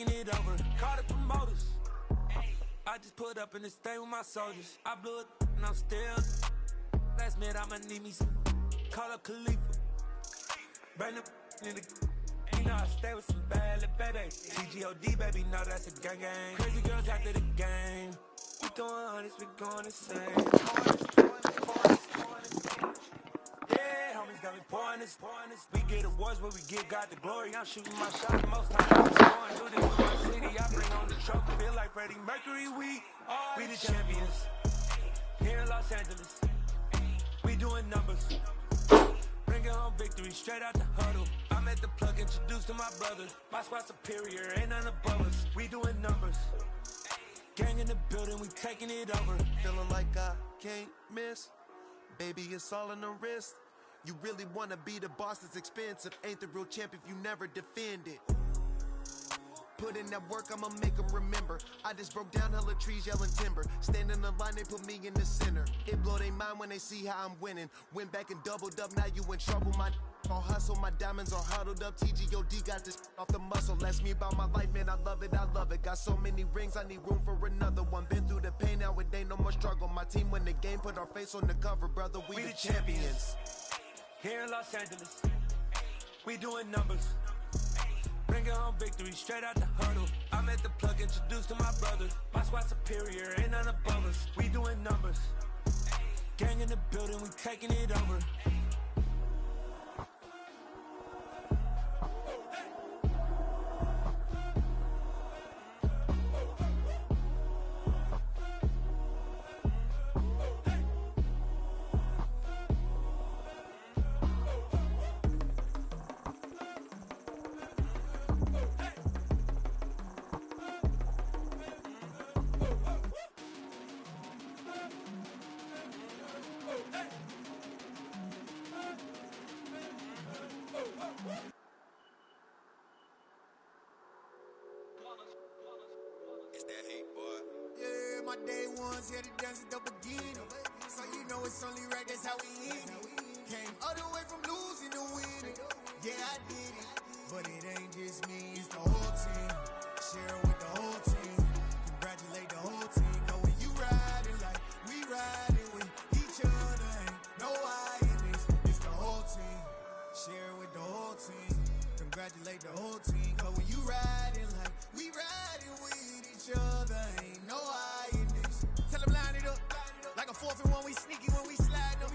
taking it over. Call the promoters. I just put up in this thing with my soldiers. I blew it and I'm still. Last minute I'ma need me some. Call up Khalifa. Bring them in the. You know I stay with some bad little baby. TGOD baby, know that's a gang gang. Crazy girls after the game. We going honest, we going insane. Yeah, homies got me pouring this. We get awards where we give God the glory. I'm shooting my shot most times. I'm scoring. Do this for my city. I bring on the trophy. Feel like Freddie Mercury. We the champions. Here in Los Angeles. We doing numbers. Bringing home victory straight out the huddle. I'm at the plug, introduced to my brother. My squad superior, ain't none above us. We doing numbers. Gang in the building, we taking it over. Feeling like I can't miss. Baby, it's all in the wrist. You really wanna be the boss, it's expensive. Ain't the real champ if you never defend it. Put in that work, I'ma make them remember. I just broke down hella trees, yelling timber. Stand in the line, they put me in the center. It blow their mind when they see how I'm winning. Went back and doubled up, now you in trouble. My all hustle, my diamonds are huddled up. TGOD got this off the muscle. Ask me about my life, man, I love it, I love it. Got so many rings, I need room for another one. Been through the pain, now it ain't no more struggle. My team win the game, put our face on the cover, brother. We the champions. Here in Los Angeles, we doing numbers. Bringing home victory straight out the huddle. I'm at the plug, introduced to my brother. My squad superior, ain't none above us. We doing numbers. Gang in the building, we taking it over. Yeah, my day ones here to dance at the beginning. So you know it's only right, that's how we end it. Came all the way from losing to winning. Yeah, I did it. But it ain't just me, it's the whole team. Share it with the whole team. Congratulate the whole team. Cause when you riding like we riding with each other, ain't no I in this. It's the whole team. Share it with the whole team. Congratulate the whole team. Cause when you riding like we riding with each other, ain't no I in this. Tell them line it up. Like a 4th and 1, we sneaky when we slide them.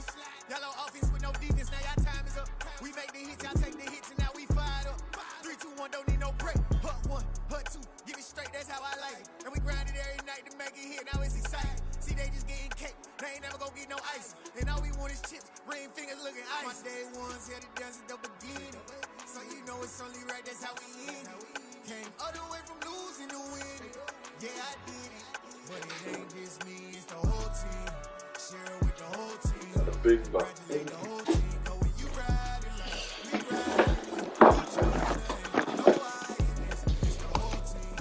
Yellow offense with no defense, now y'all time is up. We make the hits, y'all take the hits, and now we fired up. 3, 2, 1, don't need no break. Hut 1, hut 2, give it straight, that's how I like it. And we grind it every night to make it hit, now it's exciting. See, they just getting cake, they ain't never gonna get no ice. And all we want is chips, ring fingers looking ice. My day ones here to dance at the beginning. So you know it's only right, that's how we end it. Came all the way from losing to winning. Yeah, I did it. But it ain't just me, it's the whole team. Share it with the whole team. Big buck. Congratulate the whole team. Cause when you riding like we riding with each other, ain't no I in this. It's the whole team.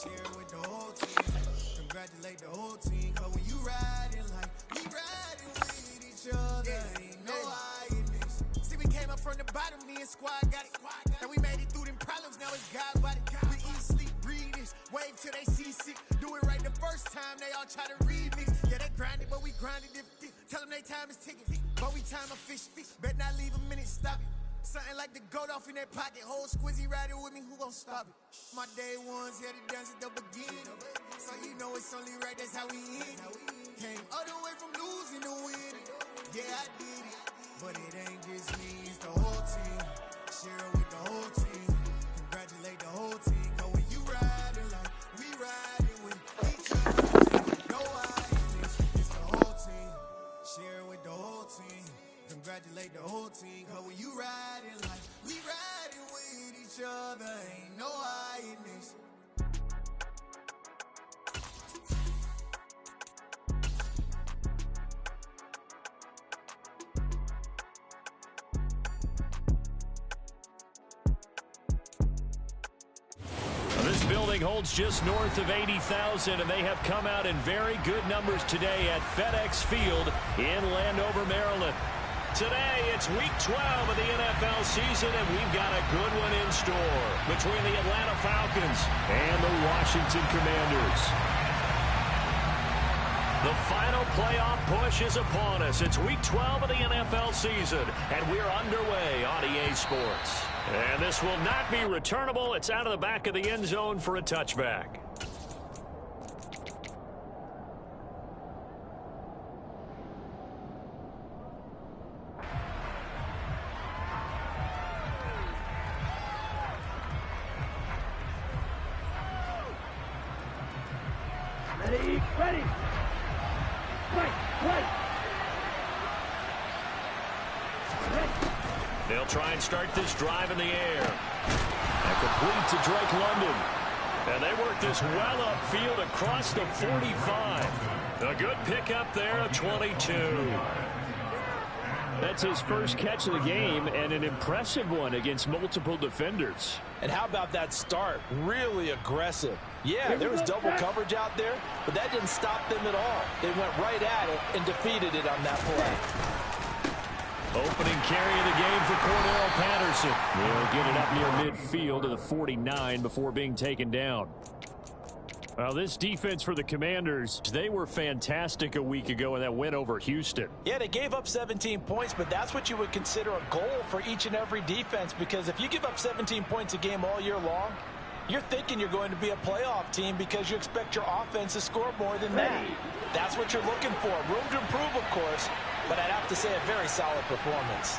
Share it with the whole team. Congratulate the whole team. Cause when you riding like we riding with each other, ain't no I in this. See, we came up from the bottom, me and squad got it. And we made it through them problems, now it's God body. We eat, sleep, breathe this. Wave till they seasick. Do it right the first time, they all try to remix. Yeah, they grind it, but we grind it different. Tell them they time is ticking. But we time a fish. Bet not leave a minute, stop it. Something like the goat off in their pocket. Whole squizzy riding with me, who gon' stop it? My day ones here to dance at the beginning. So you know it's only right, that's how we end it. Came all the way from losing to winning. Yeah, I did it. But it ain't just me, it's the whole team. Share it with the whole team. Congratulate the whole team. Cause when you riding like we riding with each other, no I in this. It's the whole team. Share it with the whole team. Congratulate the whole team. Cause when you riding like we riding with each other, ain't no I in this. This building holds just north of 80,000, and they have come out in very good numbers today at FedEx Field in Landover, Maryland. Today, it's Week 12 of the NFL season, and we've got a good one in store between the Atlanta Falcons and the Washington Commanders. The final playoff push is upon us. It's Week 12 of the NFL season, and we're underway on EA Sports. And this will not be returnable. It's out of the back of the end zone for a touchback. Ready. Play. They'll try and start this drive in the air. And complete to Drake London. And they work this well upfield across the 45. A good pickup there of 22. That's his first catch of the game, and an impressive one against multiple defenders. And how about that start? Really aggressive. Yeah, there was double coverage out there, but that didn't stop them at all. They went right at it and defeated it on that play. Opening carry of the game for Cordero Patterson. They'll get it up near midfield to the 49 before being taken down. Well, this defense for the Commanders, they were fantastic a week ago in that win over Houston. Yeah, they gave up 17 points, but that's what you would consider a goal for each and every defense, because if you give up 17 points a game all year long, you're thinking you're going to be a playoff team because you expect your offense to score more than that. That's what you're looking for. Room to improve, of course, but I'd have to say a very solid performance.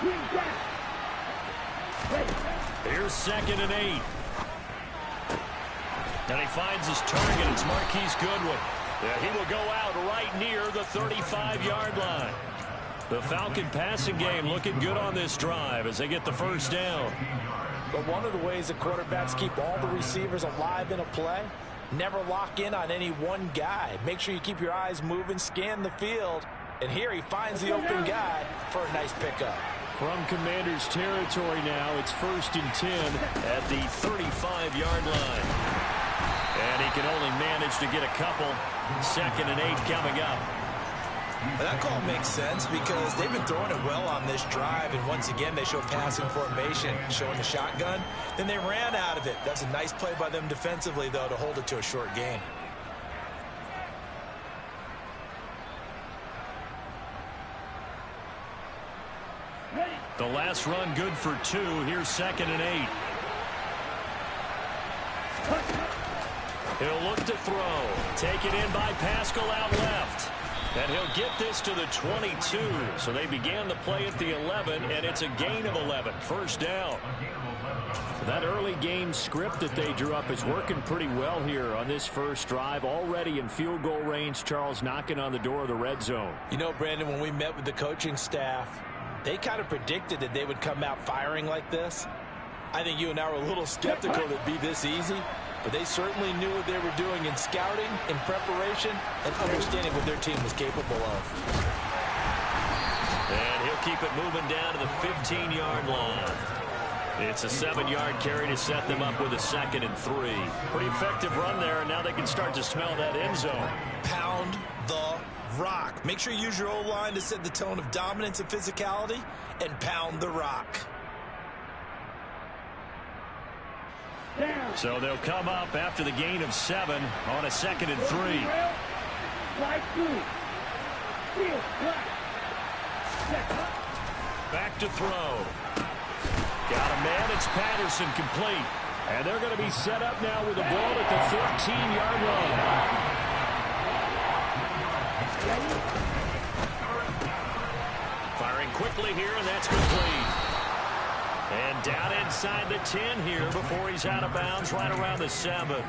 Here's 2nd and 8. And he finds his target. It's Marquise Goodwin. Yeah, he will go out right near the 35-yard line. The Falcon passing game looking good on this drive as they get the first down. But one of the ways the quarterbacks keep all the receivers alive in a play, never lock in on any one guy. Make sure you keep your eyes moving, scan the field. And here he finds the open guy for a nice pickup. From Commanders territory now, it's 1st and 10 at the 35-yard line. And he can only manage to get a couple. 2nd and 8 coming up. That call makes sense because they've been throwing it well on this drive, and once again they show passing formation, showing the shotgun. Then they ran out of it. That's a nice play by them defensively, though, to hold it to a short gain. The last run good for 2. Here's 2nd and 8. He'll look to throw. Taken in by Pascal out left. And he'll get this to the 22. So they began the play at the 11, and it's a gain of 11. First down. That early game script that they drew up is working pretty well here on this first drive. Already in field goal range, Charles knocking on the door of the red zone. You know, Brandon, when we met with the coaching staff, they kind of predicted that they would come out firing like this. I think you and I were a little skeptical that it'd be this easy. But they certainly knew what they were doing in scouting, in preparation, and understanding what their team was capable of. And he'll keep it moving down to the 15-yard line. It's a 7-yard carry to set them up with a 2nd and 3. Pretty effective run there, and now they can start to smell that end zone. Pound the rock. Make sure you use your O-line to set the tone of dominance and physicality, and pound the rock. So they'll come up after the gain of 7 on a 2nd and 3. Back to throw. Got a man. It's Patterson complete. And they're going to be set up now with the ball at the 14-yard line. Firing quickly here, and that's complete. And down inside the 10 here before he's out of bounds right around the 7.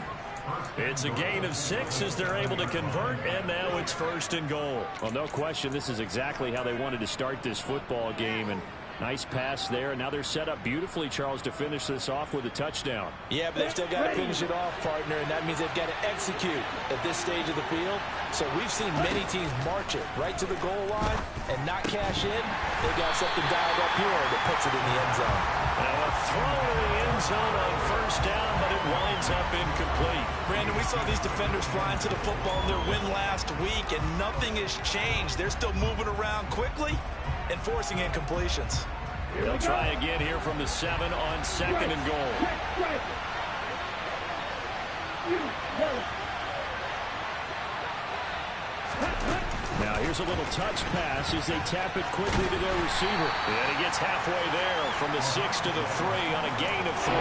It's a gain of 6 as they're able to convert, and now it's 1st and goal. Well, no question, this is exactly how they wanted to start this football game. And nice pass there, and now they're set up beautifully, Charles, to finish this off with a touchdown. Yeah, but they've still got to finish it off, partner, and that means they've got to execute at this stage of the field. So we've seen many teams march it right to the goal line and not cash in. They've got something dialed up here that puts it in the end zone. Now a throw in the end zone on 1st down, but it winds up incomplete. Brandon, we saw these defenders flying to the football in their win last week, and nothing has changed. They're still moving around quickly. and forcing incompletions. They'll try again here from the 7 on 2nd and goal. Now here's a little touch pass as they tap it quickly to their receiver. And he gets halfway there from the 6 to the 3 on a gain of 3.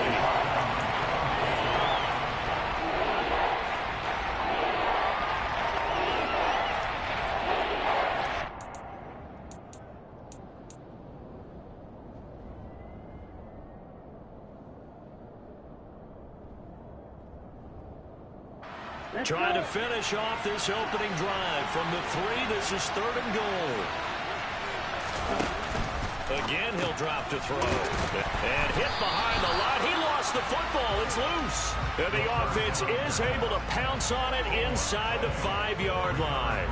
Trying to finish off this opening drive from the 3. This is 3rd and goal. Again, he'll drop to throw. And hit behind the line. He lost the football. It's loose. And the offense is able to pounce on it inside the 5-yard line.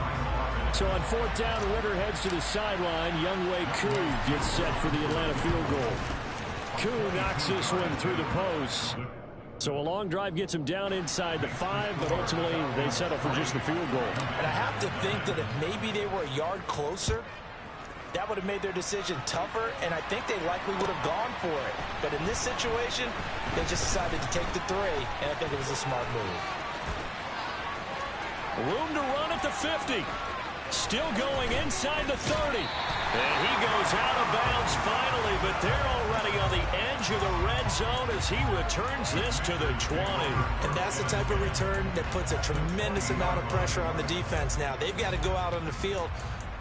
So on 4th down, Ritter heads to the sideline. Younghoe Koo gets set for the Atlanta field goal. Koo knocks this one through the post. So a long drive gets him down inside the 5, but ultimately they settle for just the field goal. And I have to think that if maybe they were a yard closer, that would have made their decision tougher, and I think they likely would have gone for it. But in this situation, they just decided to take the 3, and I think it was a smart move. Room to run at the 50. Still going inside the 30. And he goes out of bounds finally, but they're already on the edge of the red zone as he returns this to the 20. And that's the type of return that puts a tremendous amount of pressure on the defense now. They've got to go out on the field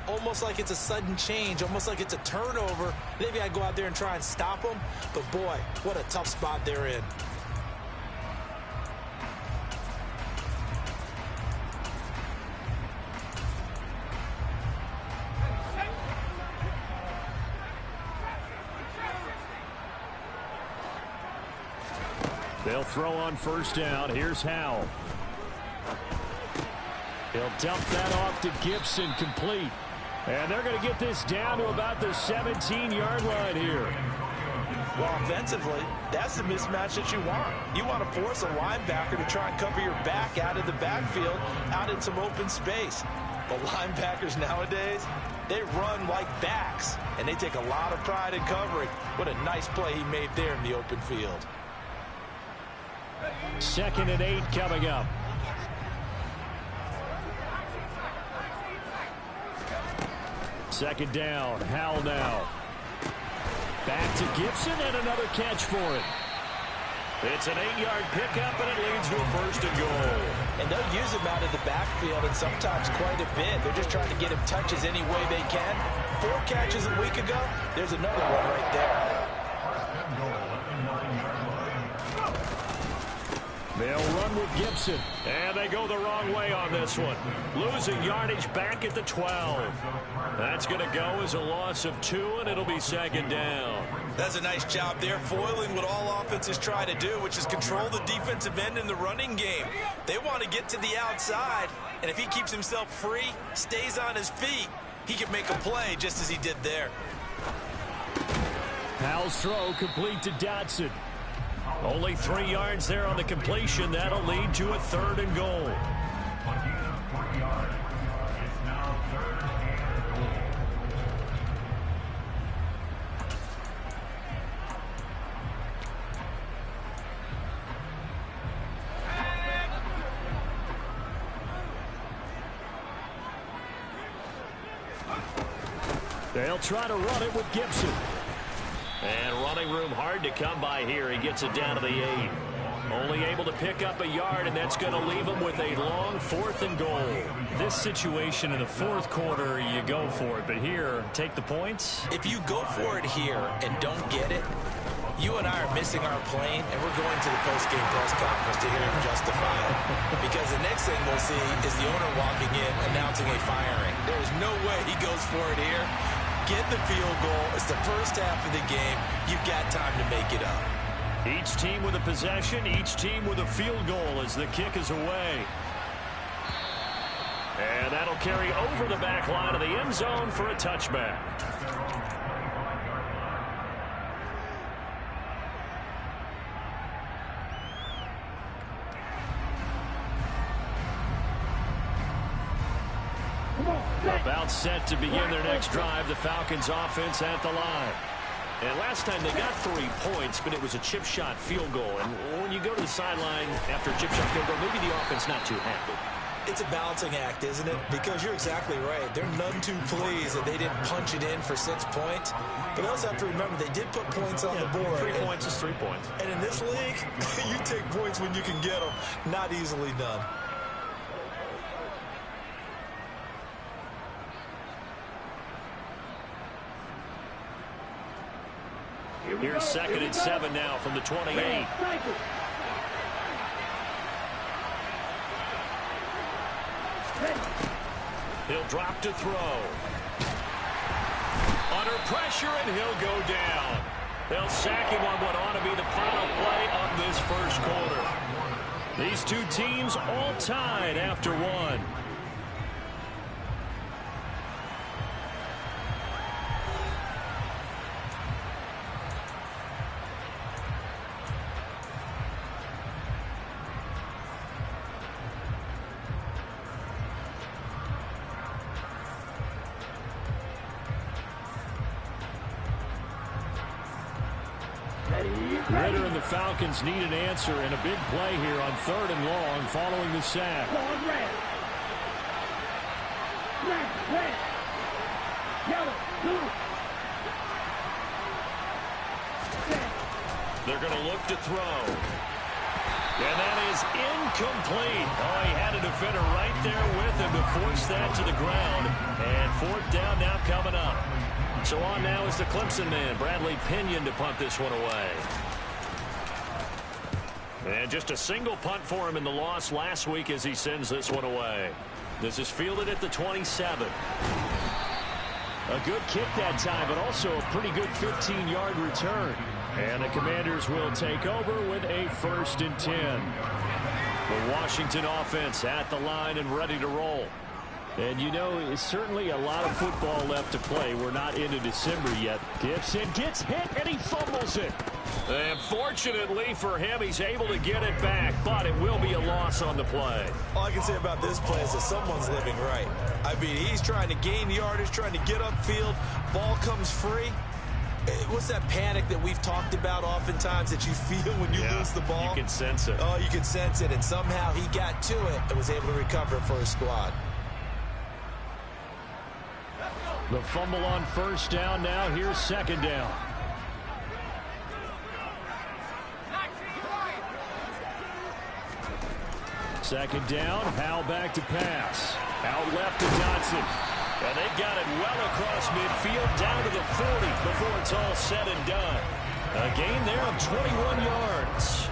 almost like it's a sudden change, almost like it's a turnover. They've got to go out there and try and stop them. But, boy, what a tough spot they're in. They'll throw on 1st down. Here's Howell. He'll dump that off to Gibson, complete. And they're going to get this down to about the 17-yard line here. Well, offensively, that's the mismatch that you want. You want to force a linebacker to try and cover your back out of the backfield, out in some open space. But linebackers nowadays, they run like backs, and they take a lot of pride in covering. What a nice play he made there in the open field. 2nd and 8 coming up. Second down, Howell now. Back to Gibson and another catch for it. It's an 8-yard pickup, and it leads to a 1st and goal. And they'll use him out of the backfield, and sometimes quite a bit. They're just trying to get him touches any way they can. 4 catches a week ago. There's another one right there. They'll run with Gibson. And they go the wrong way on this one. Losing yardage back at the 12. That's going to go as a loss of 2, and it'll be 2nd down. That's a nice job there, foiling what all offenses try to do, which is control the defensive end in the running game. They want to get to the outside, and if he keeps himself free, stays on his feet, he can make a play just as he did there. Howell's throw complete to Dotson. Only 3 yards there on the completion. That'll lead to a 3rd and goal. They'll try to run it with Gibson. And running room hard to come by here. He gets it down to the 8. Only able to pick up a yard, and that's going to leave him with a long 4th and goal. This situation in the 4th quarter, you go for it. But here, take the points. If you go for it here and don't get it, you and I are missing our plane, and we're going to the post-game press conference to hear him justify it. Because the next thing we'll see is the owner walking in announcing a firing. There's no way he goes for it here. Get the field goal. It's the first half of the game. You've got time to make it up. Each team with a possession, each team with a field goal as the kick is away. And that'll carry over the back line of the end zone for a touchback. Come on. About set to begin their next drive, the Falcons offense at the line. And last time they got 3 points, but it was a chip shot field goal. And when you go to the sideline after a chip shot field goal, maybe the offense not too happy. It's a balancing act, isn't it? Because you're exactly right. They're none too pleased that they didn't punch it in for 6 points. But they also have to remember they did put points on the board. 3 points is 3 points. And in this league, you take points when you can get them. Not easily done. Here's 2nd and 7 now from the 28. He'll drop to throw. Under pressure, and he'll go down. They'll sack him on what ought to be the final play of this first quarter. These two teams all tied after one. Ritter and the Falcons need an answer, and a big play here on 3rd and long following the sack. They're going to look to throw. And that is incomplete. Oh, he had a defender right there with him to force that to the ground. And 4th down now coming up. So on now is the Clemson man, Bradley Pinion, to punt this one away. And just a single punt for him in the loss last week as he sends this one away. This is fielded at the 27. A good kick that time, but also a pretty good 15-yard return. And the Commanders will take over with a 1st and 10. The Washington offense at the line and ready to roll. And you know, it's certainly a lot of football left to play. We're not into December yet. Gibson gets hit and he fumbles it. And fortunately for him, he's able to get it back, but it will be a loss on the play. All I can say about this play is that someone's living right. I mean, he's trying to gain yardage, trying to get upfield. Ball comes free. What's that panic that we've talked about oftentimes that you feel when you lose the ball? You can sense it. Oh, you can sense it. And somehow he got to it and was able to recover it for his squad. The fumble on 1st down now. Here's 2nd down. Second down, Howell back to pass. Out left to Dotson. And they've got it well across midfield down to the 40 before it's all said and done. A gain there of 21 yards.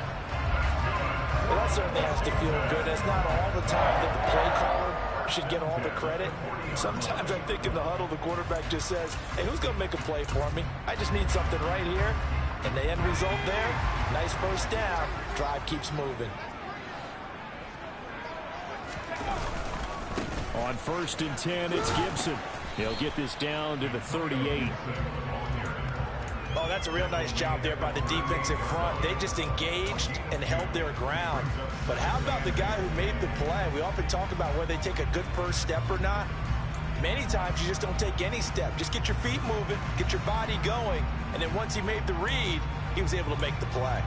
Well, that certainly has to feel good. It's not all the time that the play caller should get all the credit. Sometimes I think in the huddle, the quarterback just says, hey, who's going to make a play for me? I just need something right here. And the end result there, nice 1st down. Drive keeps moving. On 1st and 10, it's Gibson. He'll get this down to the 38. Oh, that's a real nice job there by the defensive front. They just engaged and held their ground. But how about the guy who made the play? We often talk about whether they take a good first step or not. Many times you just don't take any step. Just get your feet moving, get your body going, and then once he made the read, he was able to make the play.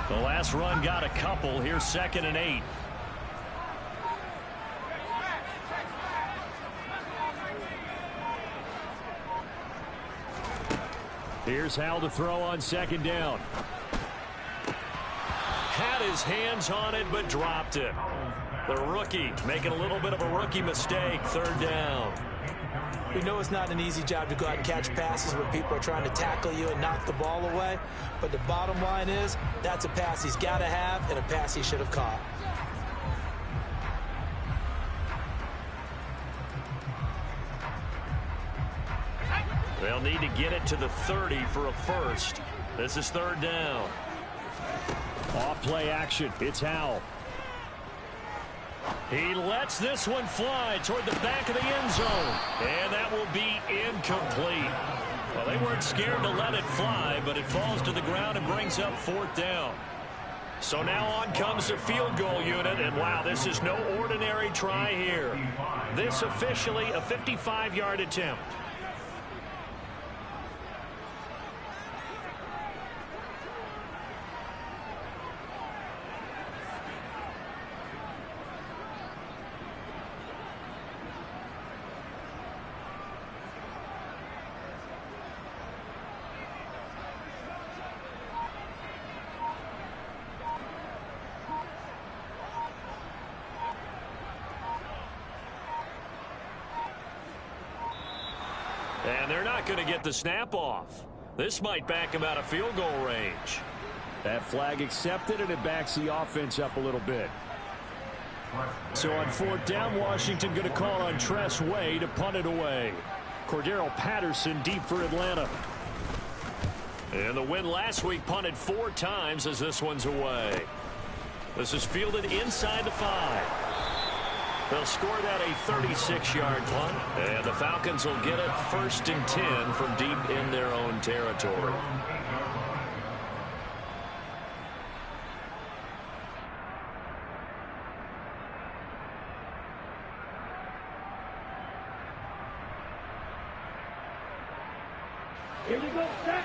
The last run got a couple. Here's 2nd and 8. Here's Howell to throw on 2nd down. Had his hands on it, but dropped it. The rookie making a little bit of a rookie mistake. 3rd down. We know it's not an easy job to go out and catch passes when people are trying to tackle you and knock the ball away. But the bottom line is, that's a pass he's got to have and a pass he should have caught. They'll need to get it to the 30 for a 1st. This is 3rd down. Off play action. It's Howell. He lets this one fly toward the back of the end zone. And that will be incomplete. Well, they weren't scared to let it fly, but it falls to the ground and brings up 4th down. So now on comes the field goal unit, and wow, this is no ordinary try here. This officially a 55-yard attempt. And they're not going to get the snap off. This might back him out of field goal range. That flag accepted, and it backs the offense up a little bit. So on 4th down, Washington going to call on Tress Way to punt it away. Cordero Patterson deep for Atlanta. And the win last week punted 4 times as this one's away. This is fielded inside the 5. They'll score that a 36-yard punt, and the Falcons will get it 1st and 10 from deep in their own territory. Here we go, set.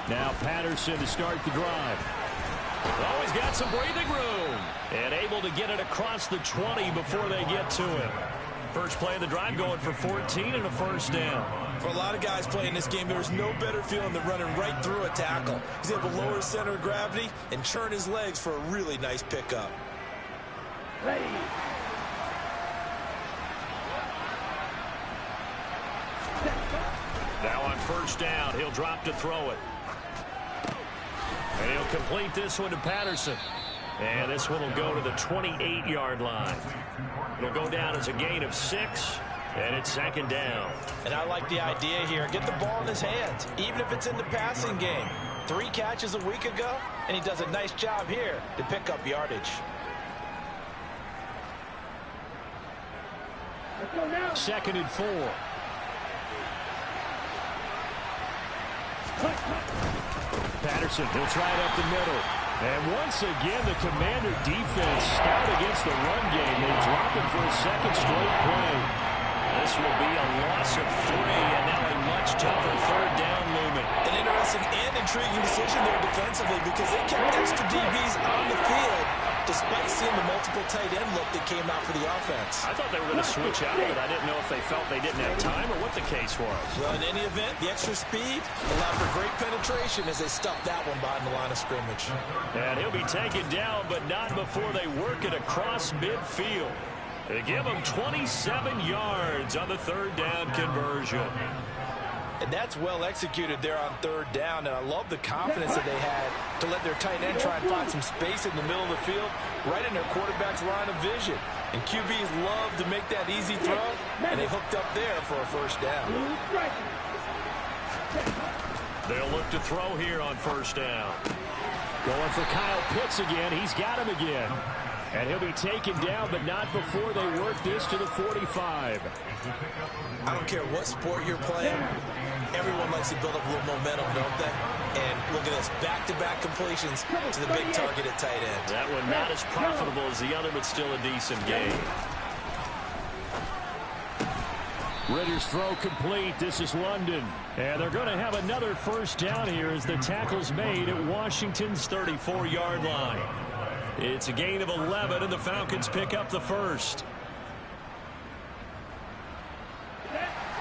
Now Patterson to start the drive. Oh, he's got some breathing room. And able to get it across the 20 before they get to him. First play of the drive going for 14 and a 1st down. For a lot of guys playing this game, there's no better feeling than running right through a tackle. He's able to lower his center of gravity and churn his legs for a really nice pickup. Ready. Now on 1st down, he'll drop to throw it. And he'll complete this one to Patterson. And this one will go to the 28-yard line. It'll go down as a gain of 6, and it's 2nd down. And I like the idea here. Get the ball in his hands, even if it's in the passing game. 3 catches a week ago, and he does a nice job here to pick up yardage. Let's go now. 2nd and 4. Patterson, he'll try it up the middle. And once again, the Commander defense stout against the run game. They drop it for a 2nd straight play. This will be a loss of 3, and now a much tougher 3rd down looming. An interesting and intriguing decision there defensively because they kept extra DBs on the field despite seeing the multiple tight end look that came out for the offense. I thought they were going to switch out of it. I didn't know if they felt they didn't have time or what the case was. Well, in any event, the extra speed allowed for great penetration as they stuffed that one behind the line of scrimmage. And he'll be taken down, but not before they work it across midfield. They give him 27 yards on the 3rd down conversion. And that's well executed there on 3rd down. And I love the confidence that they had to let their tight end try and find some space in the middle of the field, right in their quarterback's line of vision. And QBs love to make that easy throw, and they hooked up there for a 1st down. They'll look to throw here on 1st down. Going for Kyle Pitts again. He's got him again. And he'll be taken down, but not before they work this to the 45. I don't care what sport you're playing. Everyone likes to build up a little momentum, don't they? And look at this, back-to-back completions to the big target at tight end. That one not as profitable as the other, but still a decent game. Ritter's throw complete. This is London. And they're going to have another 1st down here as the tackle's made at Washington's 34-yard line. It's a gain of 11, and the Falcons pick up the 1st.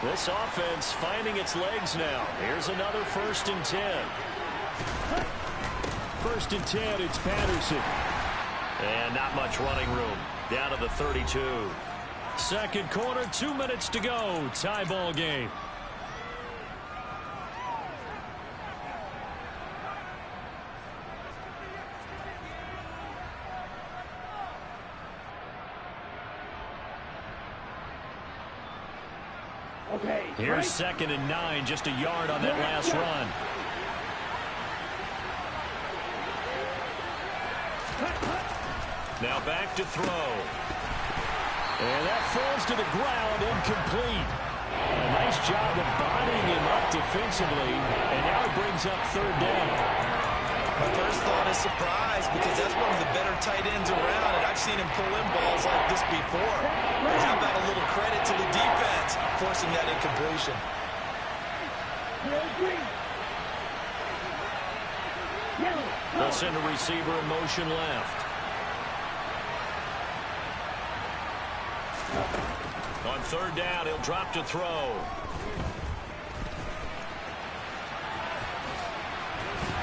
This offense finding its legs now. Here's another 1st and 10. 1st and 10, it's Patterson. And not much running room. Down to the 32. 2nd quarter, 2 minutes to go. Tie ball game. Okay. Here's 2nd and 9, just a yard on that last run. Now back to throw. And that falls to the ground, incomplete. A nice job of bodying him up defensively, and now it brings up third down. My first thought is surprise, because that's one of the better tight ends around, and I've seen him pull in balls like this before. But how about a little credit to the defense forcing that incompletion? They'll send a receiver in motion left. On third down, he'll drop to throw.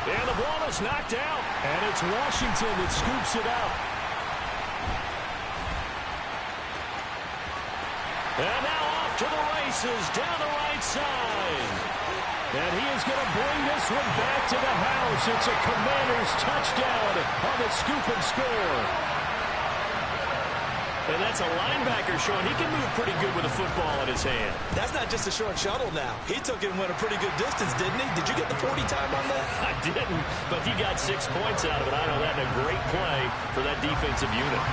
And the ball is knocked out. And it's Washington that scoops it out. And now off to the races down the right side. And he is going to bring this one back to the house. It's a Commanders touchdown on the scoop and score. And that's a linebacker showing he can move pretty good with a football in his hand. That's not just a short shuttle now. He took it and went a pretty good distance, didn't he? Did you get the 40 time on that? I didn't, but he got 6 points out of it. I know that in a great play for that defensive unit.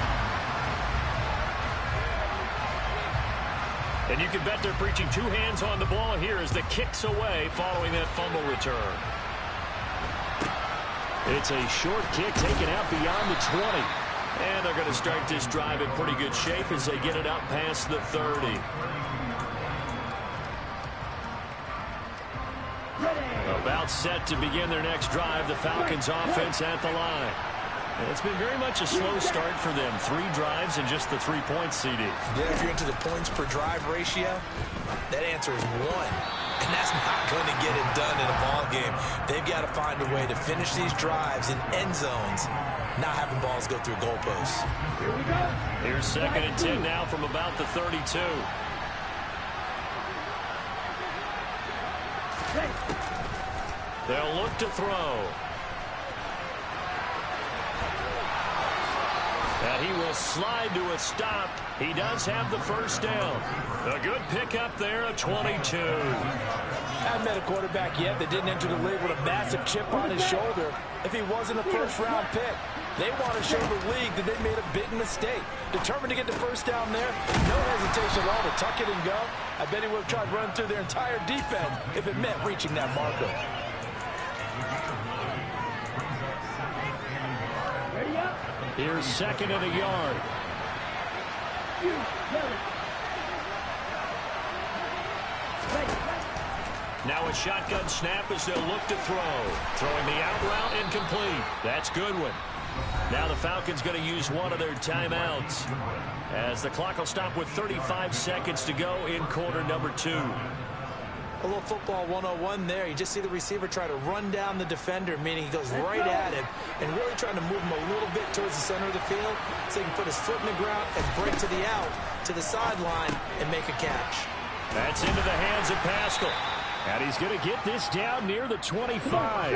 And you can bet they're preaching 2 hands on the ball here as the kick's away following that fumble return. It's a short kick taken out beyond the 20. And they're going to start this drive in pretty good shape as they get it out past the 30. About set to begin their next drive, the Falcons offense at the line. And it's been very much a slow start for them. 3 drives and just the 3 points, CD. Yeah, if you're into the points per drive ratio, that answer is 1. And that's not going to get it done in a ball game. They've got to find a way to finish these drives in end zones, not having balls go through goalposts. Here we go. Here's 2nd and 10 now from about the 32. They'll look to throw. And he will slide to a stop. He does have the first down. A good pickup there, a 22. I haven't met a quarterback yet that didn't enter the league with a massive chip on his shoulder if he wasn't a first-round pick. They want to show the league that they made a big mistake. Determined to get the first down there, no hesitation at all to tuck it and go. I bet he would have tried running through their entire defense if it meant reaching that marker. Ready up. Here's 2nd and a yard. Now a shotgun snap as they'll look to throw. Throwing the out route incomplete. That's Goodwin. Now the Falcons going to use one of their timeouts as the clock will stop with 35 seconds to go in quarter number 2. A little football 101 there. You just see the receiver try to run down the defender, meaning he goes right at him and really trying to move him a little bit towards the center of the field so he can put his foot in the ground and break to the out, to the sideline, and make a catch. That's into the hands of Pascal. And he's going to get this down near the 25.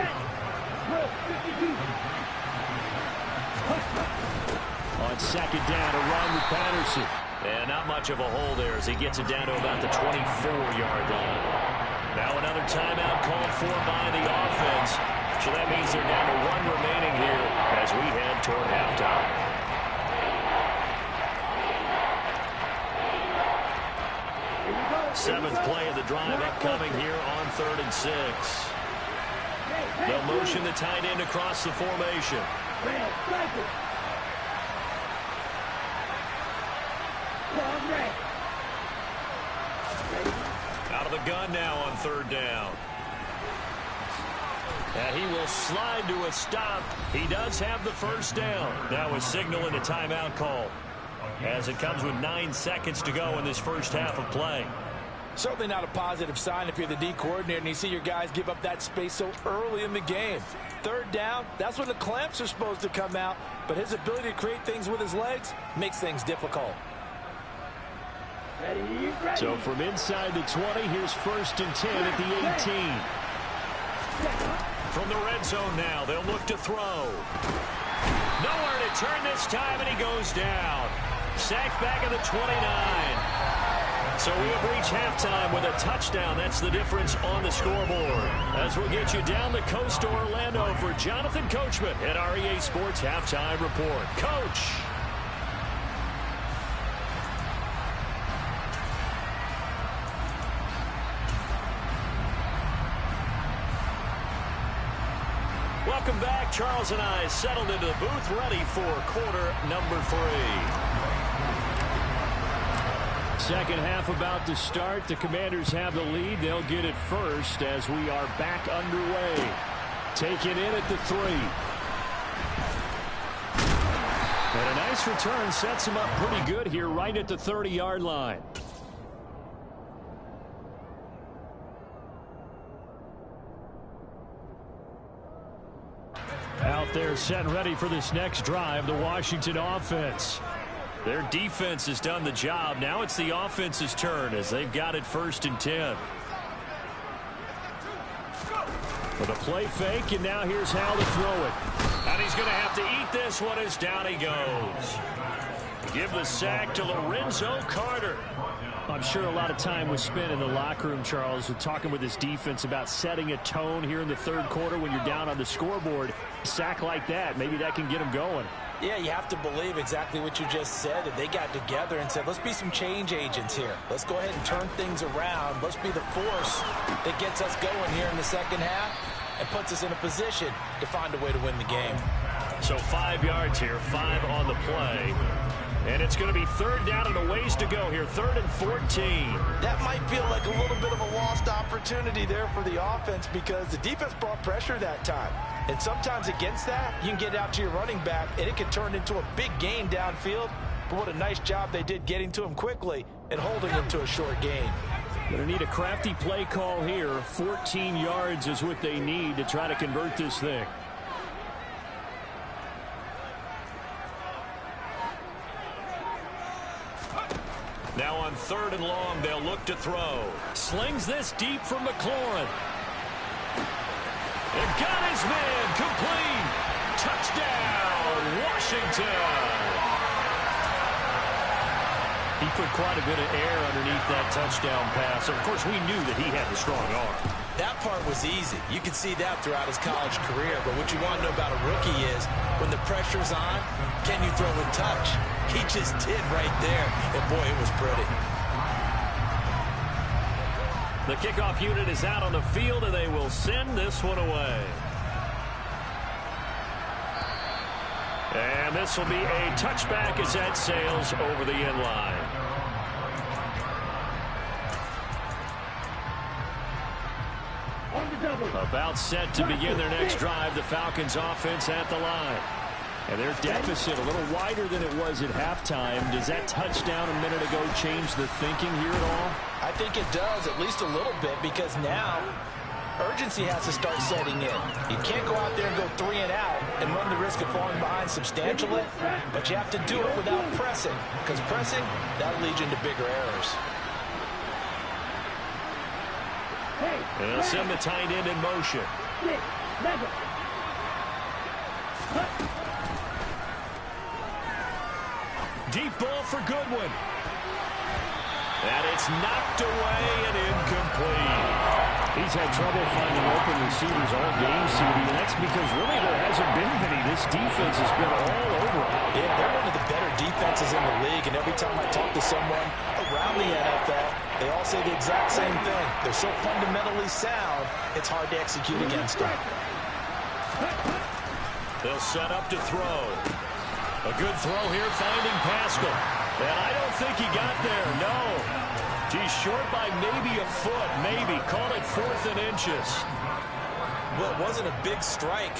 On 2nd down, a run with Patterson. And not much of a hole there as he gets it down to about the 24-yard line. Now another timeout called for by the offense. So that means they're down to 1 remaining here as we head toward halftime. Seventh play of the drive upcoming here on 3rd and 6. They'll motion the tight end across the formation. Out of the gun now on 3rd down. And he will slide to a stop. He does have the first down. Now a signal and a timeout call as it comes with 9 seconds to go in this first half of play. Certainly not a positive sign if you're the D coordinator and you see your guys give up that space so early in the game. 3rd down, that's when the clamps are supposed to come out, but his ability to create things with his legs makes things difficult. So from inside the 20, here's 1st and 10 at the 18. From the red zone now, they'll look to throw. Nowhere to turn this time, and he goes down. Sacked back at the 29. So we have reached halftime with a touchdown. That's the difference on the scoreboard. As we'll get you down the coast to Orlando for Jonathan Coachman at our EA Sports Halftime Report. Coach. back. Charles and I settled into the booth, ready for quarter number 3. Second half about to start. The Commanders have the lead. They'll get it first as we are back underway. Take it in at the 3. And a nice return sets him up pretty good here right at the 30-yard line. Out there set and ready for this next drive, the Washington offense. Their defense has done the job. Now it's the offense's turn as they've got it 1st and 10. With a play fake, and now here's how to throw it. And he's going to have to eat this one as down he goes. Give the sack to Lorenzo Carter. I'm sure a lot of time was spent in the locker room, Charles, talking with his defense about setting a tone here in the 3rd quarter when you're down on the scoreboard. A sack like that, maybe that can get him going. Yeah, you have to believe exactly what you just said, that they got together and said, let's be some change agents here. Let's go ahead and turn things around. Let's be the force that gets us going here in the second half and puts us in a position to find a way to win the game. So 5 yards here, 5 on the play. And it's going to be 3rd down and a ways to go here, 3rd and 14. That might feel like a little bit of a lost opportunity there for the offense because the defense brought pressure that time. And sometimes against that, you can get out to your running back, and it can turn into a big gain downfield. But what a nice job they did getting to him quickly and holding him to a short gain. Going to need a crafty play call here. 14 yards is what they need to try to convert this thing. Now on 3rd and long, they'll look to throw. Slings this deep from McLaurin. And got his man complete. Touchdown, Washington. He put quite a bit of air underneath that touchdown pass. Of course, we knew that he had the strong arm. That part was easy. You could see that throughout his college career. But what you want to know about a rookie is when the pressure's on, can you throw and touch? He just did right there. And, boy, it was pretty. The kickoff unit is out on the field, and they will send this one away. And this will be a touchback as that sails over the end line. About set to begin their next drive, the Falcons offense at the line. And their deficit a little wider than it was at halftime. Does that touchdown a minute ago change the thinking here at all? I think it does, at least a little bit, because now urgency has to start setting in. You can't go out there and go 3 and out and run the risk of falling behind substantially, but you have to do it without pressing, because pressing, that'll lead you into bigger errors. And they'll send the tight end in motion. Deep ball for Goodwin. And it's knocked away and incomplete. He's had trouble finding open receivers all game, CD, and that's because really there hasn't been many. This defense has been all over him. Yeah, they're one of the better defenses in the league, and every time I talk to someone around the NFL, they all say the exact same thing. They're so fundamentally sound, it's hard to execute against them. They'll set up to throw. A good throw here, finding Pascal. And I don't think he got there, no. He's short by maybe a foot, maybe. Call it 4th and inches. Well, it wasn't a big strike,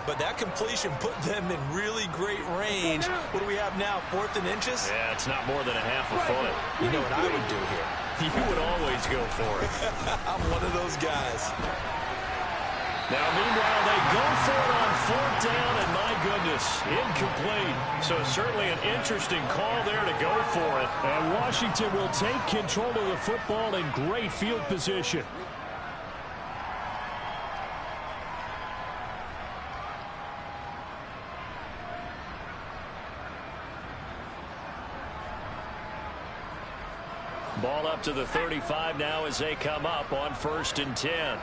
but that completion put them in really great range. What do we have now, 4th and inches? Yeah, it's not more than a half a foot. You know what I would do here? You would always go for it. I'm one of those guys. Now, meanwhile, they go for it on 4th down, and my goodness, incomplete. So certainly an interesting call there to go for it. And Washington will take control of the football in great field position. Ball up to the 35 now as they come up on 1st and 10.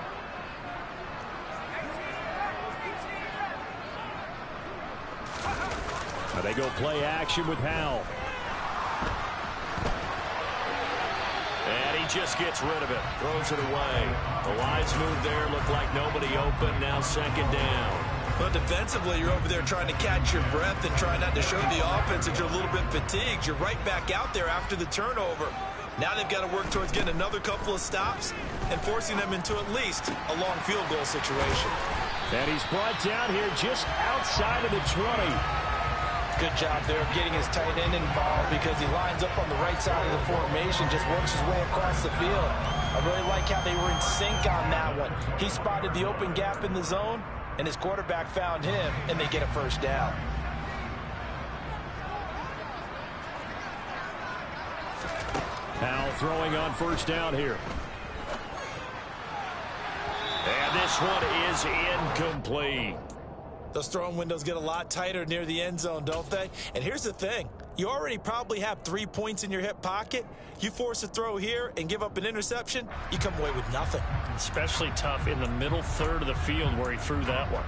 They go play action with Howell. And he just gets rid of it. Throws it away. The lines move there. Look like nobody open. Now 2nd down. Well, defensively, you're over there trying to catch your breath and try not to show the offense that you're a little bit fatigued. You're right back out there after the turnover. Now they've got to work towards getting another couple of stops and forcing them into at least a long field goal situation. And he's brought down here just outside of the 20. Good job there of getting his tight end involved because he lines up on the right side of the formation, just works his way across the field. I really like how they were in sync on that one. He spotted the open gap in the zone, and his quarterback found him, and they get a first down. Powell throwing on first down here. And this one is incomplete. Those throwing windows get a lot tighter near the end zone, don't they? And here's the thing. You already probably have 3 points in your hip pocket. You force a throw here and give up an interception, you come away with nothing. Especially tough in the middle third of the field where he threw that one.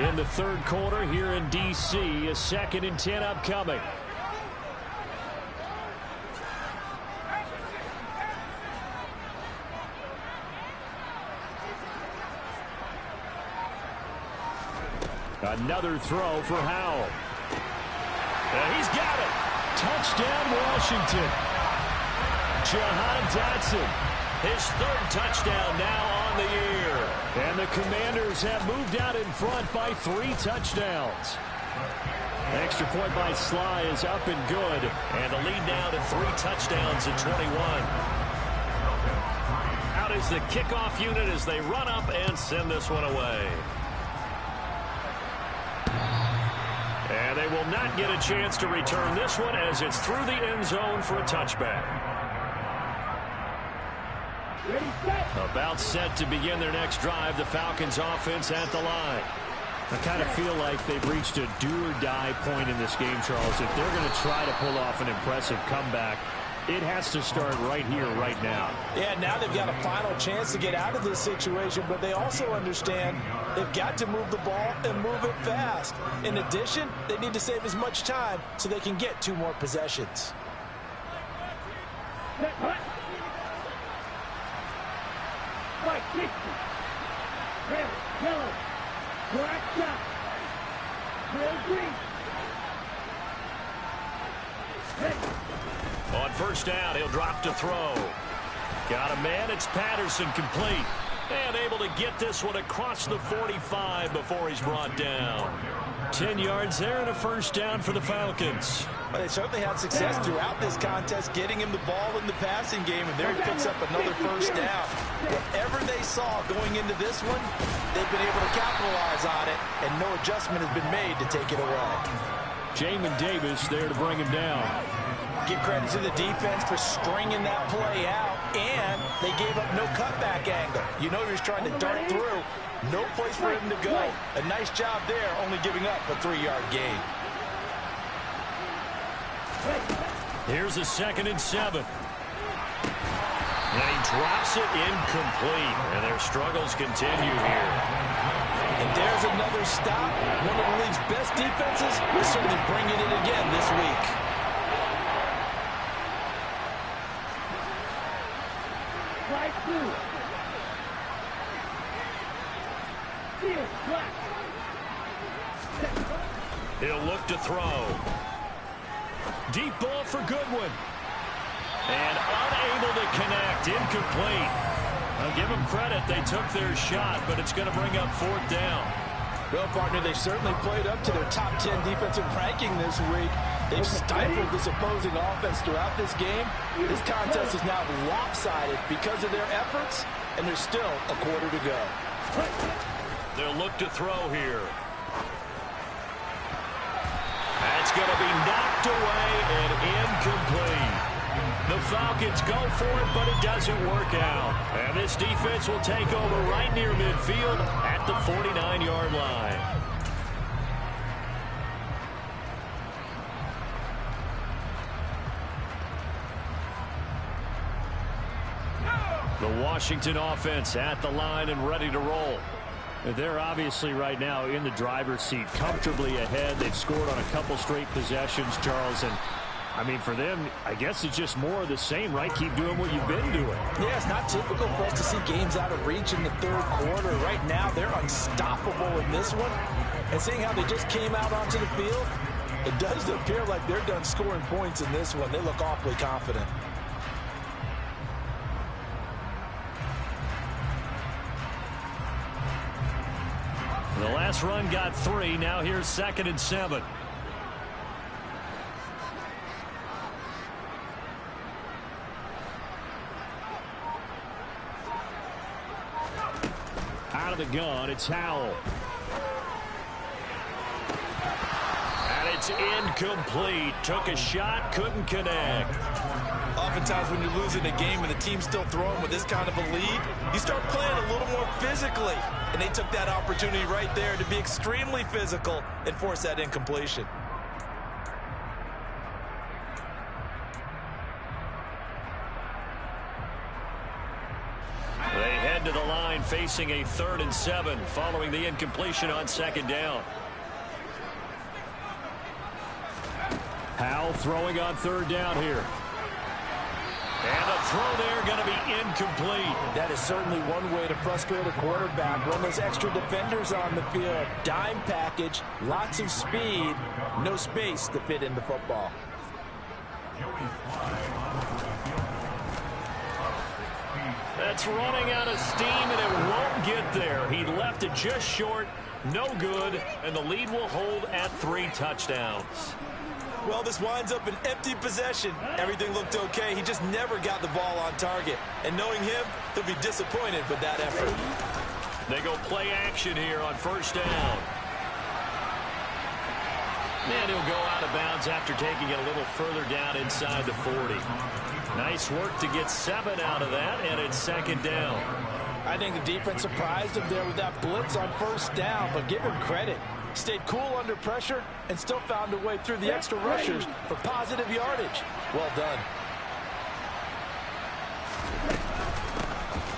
In the third quarter here in D.C., a 2nd and 10 upcoming. Another throw for Howell. He's got it. Touchdown, Washington. Jahan Dotson. His 3rd touchdown now on the year. And the Commanders have moved out in front by 3 touchdowns. The extra point by Sly is up and good. And the lead now to 3 touchdowns at 21. Out is the kickoff unit as they run up and send this one away. And they will not get a chance to return this one as it's through the end zone for a touchback. Ready, set. About set to begin their next drive, the Falcons offense at the line. I kind of feel like they've reached a do-or-die point in this game, Charles. If they're going to try to pull off an impressive comeback, it has to start right here, right now. Yeah, now they've got a final chance to get out of this situation, but they also understand they've got to move the ball and move it fast. In addition, they need to save as much time so they can get 2 more possessions. Set, hut. White, 60. Red, yellow. Black, shot. Red, green. Ready. On first down, he'll drop to throw. Got a man, it's Patterson, complete. And able to get this one across the 45 before he's brought down. 10 yards there and a first down for the Falcons. Well, they certainly had success throughout this contest getting him the ball in the passing game, and there he picks up another first down. Whatever they saw going into this one, they've been able to capitalize on it, and no adjustment has been made to take it away. Jamin Davis there to bring him down. Give credit to the defense for stringing that play out, and they gave up no cutback angle. You know he was trying to dart through. No place for him to go. A nice job there, only giving up a 3-yard gain. Here's a 2nd and 7. And he drops it incomplete. And their struggles continue here. And there's another stop. One of the league's best defenses is certainly bringing it again this week. Flight 2. Field, black. He'll look to throw. Deep ball for Goodwin. And unable to connect. Incomplete. I'll give them credit. They took their shot, but it's going to bring up 4th down. Well, partner, they certainly played up to their top 10 defensive ranking this week. They've stifled this opposing offense throughout this game. This contest is now lopsided because of their efforts, and there's still a quarter to go. They'll look to throw here. That's going to be knocked away and incomplete. The Falcons go for it, but it doesn't work out. And this defense will take over right near midfield at the 49-yard line. The Washington offense at the line and ready to roll. They're obviously right now in the driver's seat, comfortably ahead. They've scored on a couple straight possessions, Charles, and I mean, for them, I guess it's just more of the same, right? Keep doing what you've been doing. Yeah, it's not typical for us to see games out of reach in the third quarter. Right now, they're unstoppable in this one. And seeing how they just came out onto the field, it does appear like they're done scoring points in this one. They look awfully confident. The last run got 3. Now here's 2nd and 7. Out of the gun, it's Howell. And it's incomplete. Took a shot, couldn't connect. Oftentimes when you're losing a game and the team's still throwing with this kind of a lead, you start playing a little more physically. And they took that opportunity right there to be extremely physical and force that incompletion. They head to the line facing a 3rd and 7 following the incompletion on 2nd down. Howell throwing on 3rd down here. And the throw there going to be incomplete. That is certainly one way to frustrate a quarterback. Run those extra defenders on the field. Dime package, lots of speed, no space to fit in the football. That's running out of steam, and it won't get there. He left it just short, no good, and the lead will hold at 3 touchdowns. Well, this winds up an empty possession. Everything looked okay. He just never got the ball on target. And knowing him, he'll be disappointed with that effort. They go play action here on 1st down. And he'll go out of bounds after taking it a little further down inside the 40. Nice work to get 7 out of that, and it's 2nd down. I think the defense surprised him there with that blitz on 1st down, but give him credit. Stayed cool under pressure and still found a way through the extra rushers for positive yardage. Well done.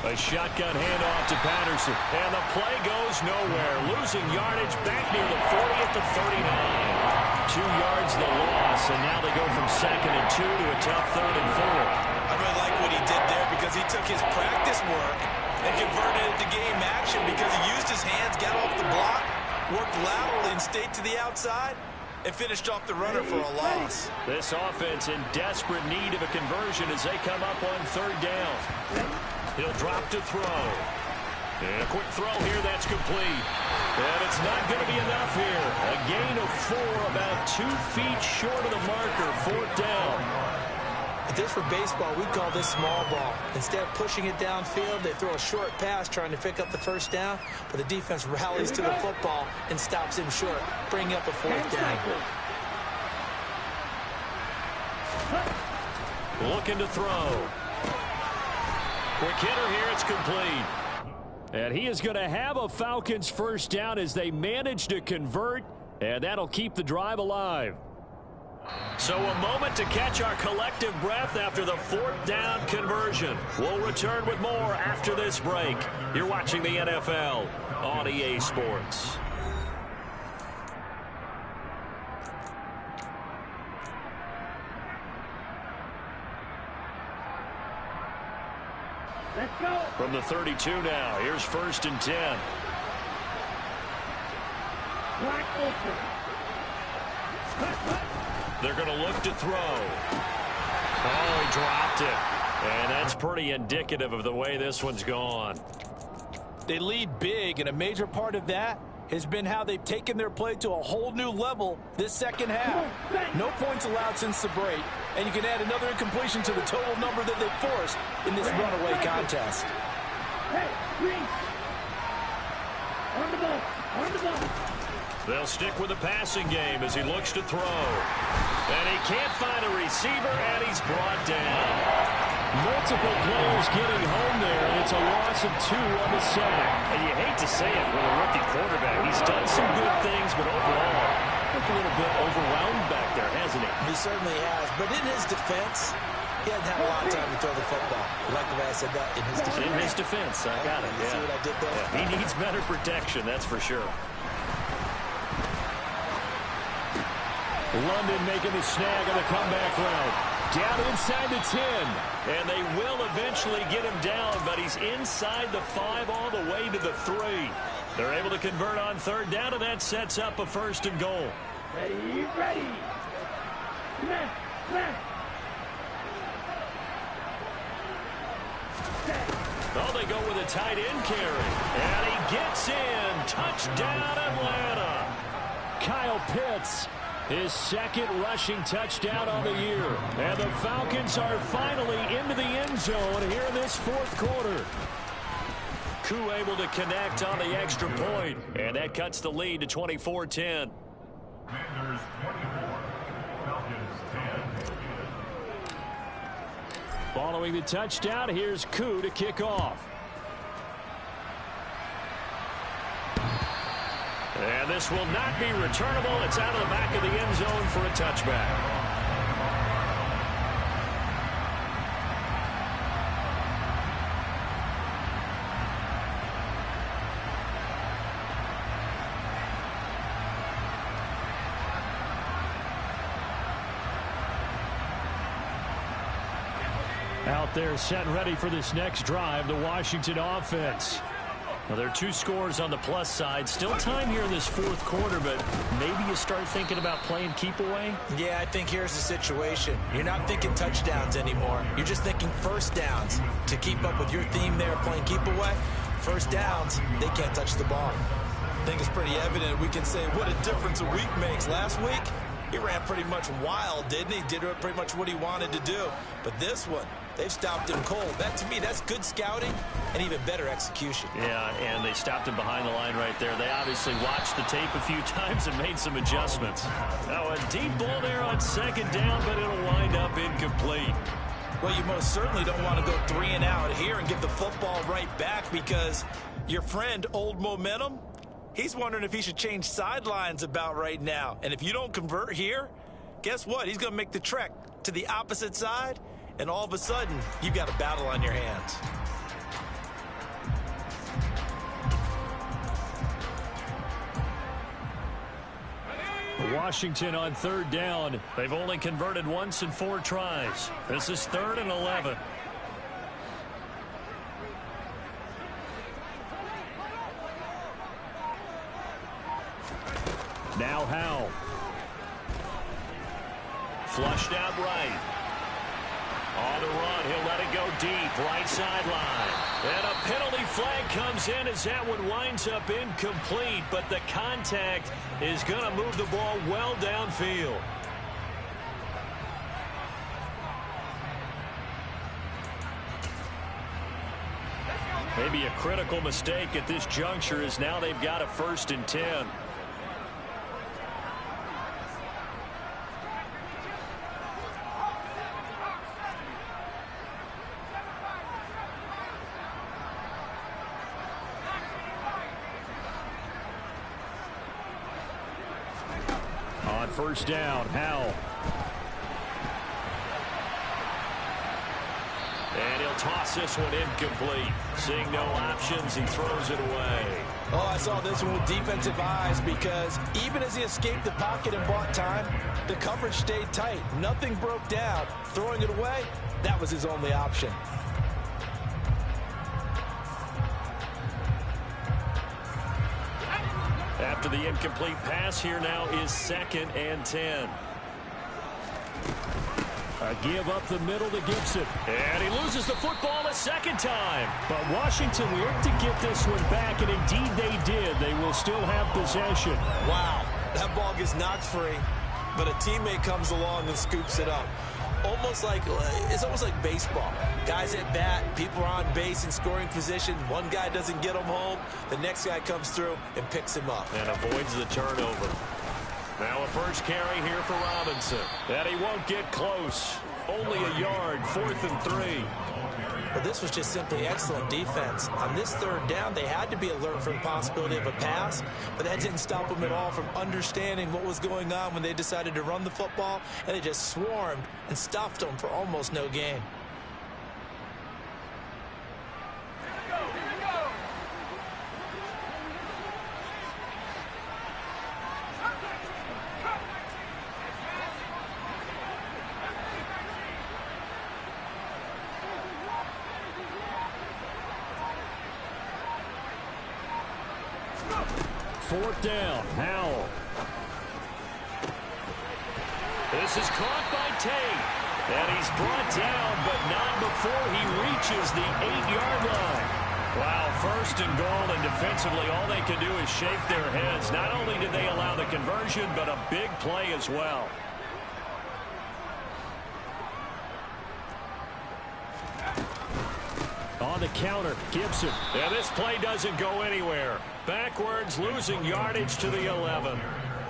A shotgun handoff to Patterson, and the play goes nowhere. Losing yardage back near the 40 at the 39. 2 yards the loss, and now they go from 2nd and 2 to a tough 3rd and 4. I really like what he did there because he took his practice work and converted it to game action because he used his hands, got off the block, worked laterally and stayed to the outside, and finished off the runner for a loss. This offense in desperate need of a conversion as they come up on 3rd down. He'll drop to throw. And a quick throw here, that's complete. And it's not going to be enough here. A gain of 4, about 2 feet short of the marker, 4th down. This for baseball, we call this small ball. Instead of pushing it downfield, they throw a short pass trying to pick up the 1st down, but the defense rallies to the football and stops him short, bringing up a 4th down. Looking to throw. Quick hitter here, it's complete. And he is going to have a Falcons 1st down as they manage to convert, and that'll keep the drive alive. So a moment to catch our collective breath after the 4th down conversion. We'll return with more after this break. You're watching the NFL on EA Sports. Let's go. From the 32 now, here's 1st and 10. Wide open. They're going to look to throw. Oh, he dropped it. And that's pretty indicative of the way this one's gone. They lead big, and a major part of that has been how they've taken their play to a whole new level this 2nd half. No points allowed since the break, and you can add another incompletion to the total number that they've forced in this runaway contest. Hey, green. On the ball. On the ball. They'll stick with the passing game as he looks to throw. And he can't find a receiver, and he's brought down. Multiple players getting home there, and it's a loss of 2 on the 7. And you hate to say it with a rookie quarterback. He's done some good things, but overall, a little bit overwhelmed back there, hasn't he? He certainly has. But in his defense, he hasn't had a lot of time to throw the football. You like the way I said that? In his defense. In his defense, I got it. You see what I did there? Yeah, he needs better protection, that's for sure. London making the snag on the comeback route. Down inside the 10. And they will eventually get him down, but he's inside the 5 all the way to the 3. They're able to convert on third down, and that sets up a 1st and goal. Ready, ready. Smash, smash. Oh, they go with a tight end carry. And he gets in. Touchdown, Atlanta. Kyle Pitts, his 2nd rushing touchdown on the year. And the Falcons are finally into the end zone here in this 4th quarter. Koo able to connect on the extra point. And that cuts the lead to 24-10. Commanders 24, Falcons 10. Following the touchdown, here's Koo to kick off. And this will not be returnable. It's out of the back of the end zone for a touchback. Out there set and ready for this next drive, the Washington offense. Well, there are 2 scores on the plus side. Still time here in this 4th quarter, but maybe you start thinking about playing keep away? Yeah, I think here's the situation. You're not thinking touchdowns anymore. You're just thinking 1st downs. To keep up with your theme there, playing keep away, 1st downs, they can't touch the ball. I think it's pretty evident. We can say what a difference a week makes. Last week, he ran pretty much wild, didn't he? Did pretty much what he wanted to do. But this one, they've stopped him cold. That, to me, that's good scouting and even better execution. Yeah, and they stopped him behind the line right there. They obviously watched the tape a few times and made some adjustments. Now, a deep ball there on 2nd down, but it'll wind up incomplete. Well, you most certainly don't want to go 3 and out here and give the football right back because your friend, Old Momentum, he's wondering if he should change sidelines about right now. And if you don't convert here, guess what? He's going to make the trek to the opposite side, and all of a sudden, you've got a battle on your hands. Washington on 3rd down. They've only converted once in 4 tries. This is 3rd and 11. Now Howell. Flushed out right. On the run, he'll let it go deep, right sideline. And a penalty flag comes in as that one winds up incomplete, but the contact is going to move the ball well downfield. Maybe a critical mistake at this juncture as now they've got a 1st and 10. On 1st down, Howell. And he'll toss this one incomplete. Seeing no options, he throws it away. Oh, I saw this one with defensive eyes because even as he escaped the pocket and bought time, the coverage stayed tight. Nothing broke down. Throwing it away, that was his only option. After the incomplete pass, here now is 2nd and 10. A give up the middle to Gibson. And he loses the football a 2nd time. But Washington looked to get this one back, and indeed they did. They will still have possession. Wow, that ball gets knocked free, but a teammate comes along and scoops it up. It's almost like baseball. Guys at bat, people are on base in scoring position. One guy doesn't get him home. The next guy comes through and picks him up. And avoids the turnover. Now a 1st carry here for Robinson. And he won't get close. Only a yard, 4th and 3. But this was just simply excellent defense. On this 3rd down, they had to be alert for the possibility of a pass, but that didn't stop them at all from understanding what was going on when they decided to run the football, and they just swarmed and stuffed them for almost no gain. 4th down. Howell. This is caught by Tate. And he's brought down, but not before he reaches the 8-yard line. Wow, 1st and goal, and defensively all they can do is shake their heads. Not only did they allow the conversion, but a big play as well. On the counter, Gibson. Yeah, this play doesn't go anywhere. Backwards, losing yardage to the 11.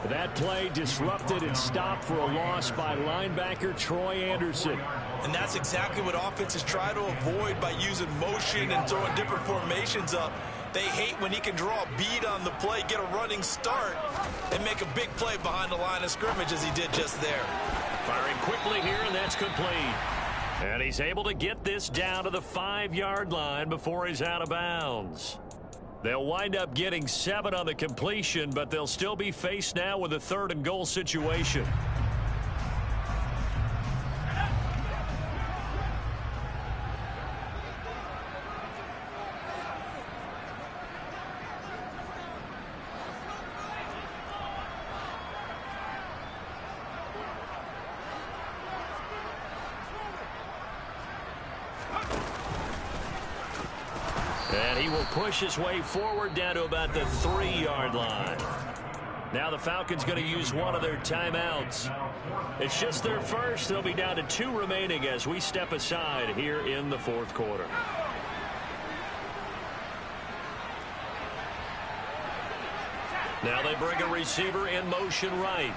That play disrupted and stopped for a loss by linebacker Troy Anderson. And that's exactly what offenses try to avoid by using motion and throwing different formations up. They hate when he can draw a bead on the play, get a running start, and make a big play behind the line of scrimmage as he did just there. Firing quickly here, and that's complete. And he's able to get this down to the 5-yard line before he's out of bounds. They'll wind up getting 7 on the completion, but they'll still be faced now with a 3rd and goal situation. And he will push his way forward down to about the 3-yard line. Now the Falcons going to use one of their timeouts. It's just their first. They'll be down to 2 remaining as we step aside here in the 4th quarter. Now they bring a receiver in motion right.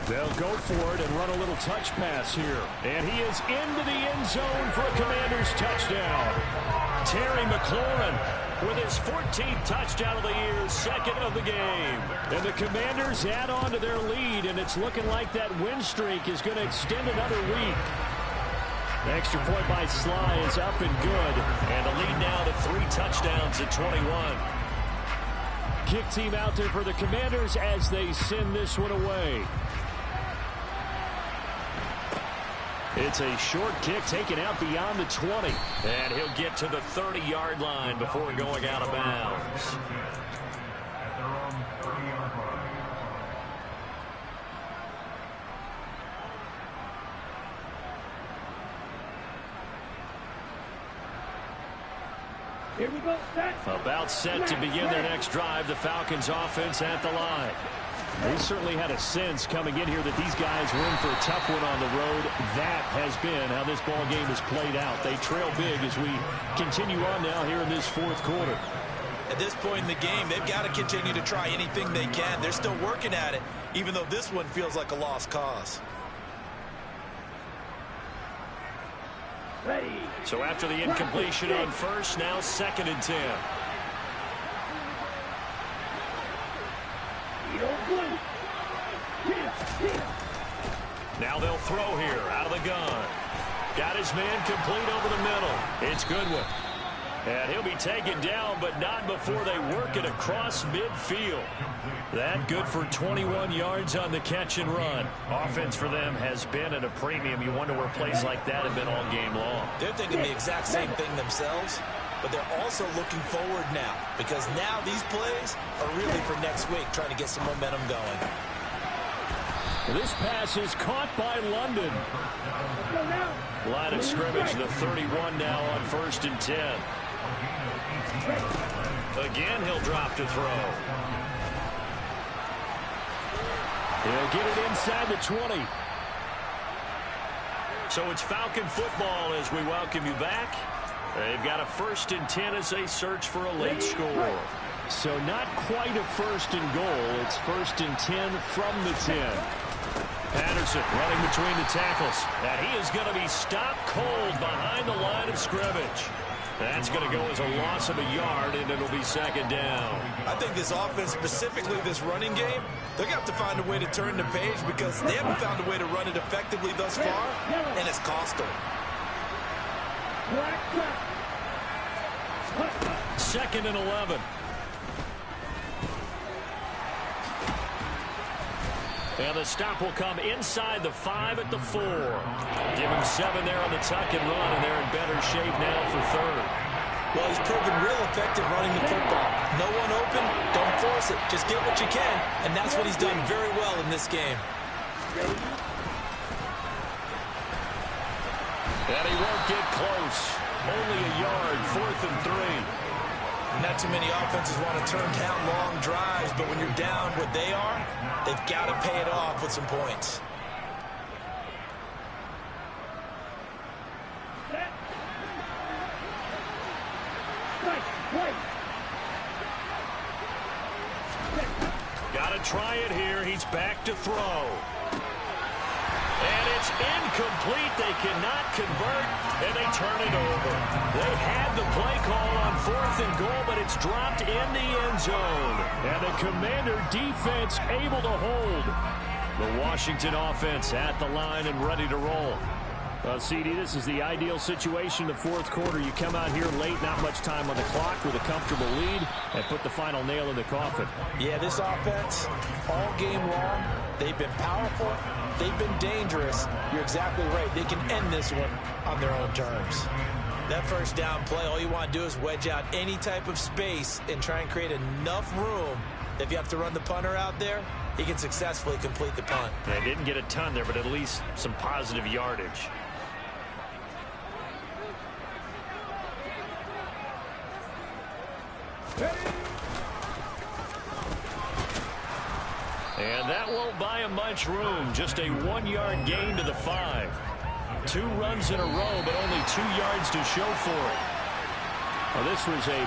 They'll go for it and run a little touch pass here. And he is into the end zone for a Commanders touchdown. Terry McLaurin with his 14th touchdown of the year, 2nd of the game. And the Commanders add on to their lead, and it's looking like that win streak is going to extend another week. The extra point by Sly is up and good. And the lead now to 3 touchdowns at 21. Kick team out there for the Commanders as they send this one away. It's a short kick taken out beyond the 20. And he'll get to the 30-yard line before going out of bounds. At their own 30-yard line. Here we go. About set to begin their next drive. The Falcons offense at the line. They certainly had a sense coming in here that these guys were in for a tough one on the road. That has been how this ball game has played out. They trail big as we continue on now here in this 4th quarter. At this point in the game, they've got to continue to try anything they can. They're still working at it, even though this one feels like a lost cause. Ready. So after the incompletion on first, now 2nd and 10. Now they'll throw here out of the gun. Got his man complete over the middle. It's Goodwin. And he'll be taken down, but not before they work it across midfield. That good for 21 yards on the catch and run. Offense for them has been at a premium. You wonder where plays like that have been all game long. They're thinking the exact same thing themselves, but they're also looking forward now, because now these plays are really for next week, trying to get some momentum going. This pass is caught by London. Line of scrimmage, the 31 now on 1st and 10. Again, he'll drop to throw. He'll get it inside the 20. So it's Falcon football as we welcome you back. They've got a 1st and 10 as they search for a late score. So not quite a 1st and goal. It's 1st and 10 from the 10. Patterson running between the tackles. And he is going to be stopped cold behind the line of scrimmage. That's going to go as a loss of a yard, and it'll be 2nd down. I think this offense, specifically this running game, they're going to have to find a way to turn the page because they haven't found a way to run it effectively thus far, and it's cost them. 2nd and 11. And the stop will come inside the 5 at the 4. Give him 7 there on the tuck and run, and they're in better shape now for third. Well, he's proven real effective running the football. No one open, don't force it. Just get what you can, and that's what he's done very well in this game. And he won't get close. Only a yard, 4th and 3. Not too many offenses want to turn down long drives, but when you're down what they are, they've got to pay it off with some points. Got to try it here. He's back to throw. And it's incomplete. They cannot convert, and they turn it over. They had the play call on 4th and goal, but it's dropped in the end zone. And the Commander defense able to hold. The Washington offense at the line and ready to roll. CD, this is the ideal situation in the 4th quarter. You come out here late, not much time on the clock with a comfortable lead, and put the final nail in the coffin. Yeah, this offense, all game long, they've been powerful, they've been dangerous. You're exactly right. They can end this one on their own terms. That first down play, all you want to do is wedge out any type of space and try and create enough room. If you have to run the punter out there, he can successfully complete the punt. They didn't get a ton there, but at least some positive yardage. And that won't buy him much room. Just a 1-yard gain to the 5. 2 runs in a row, but only 2 yards to show for it. Well, this was a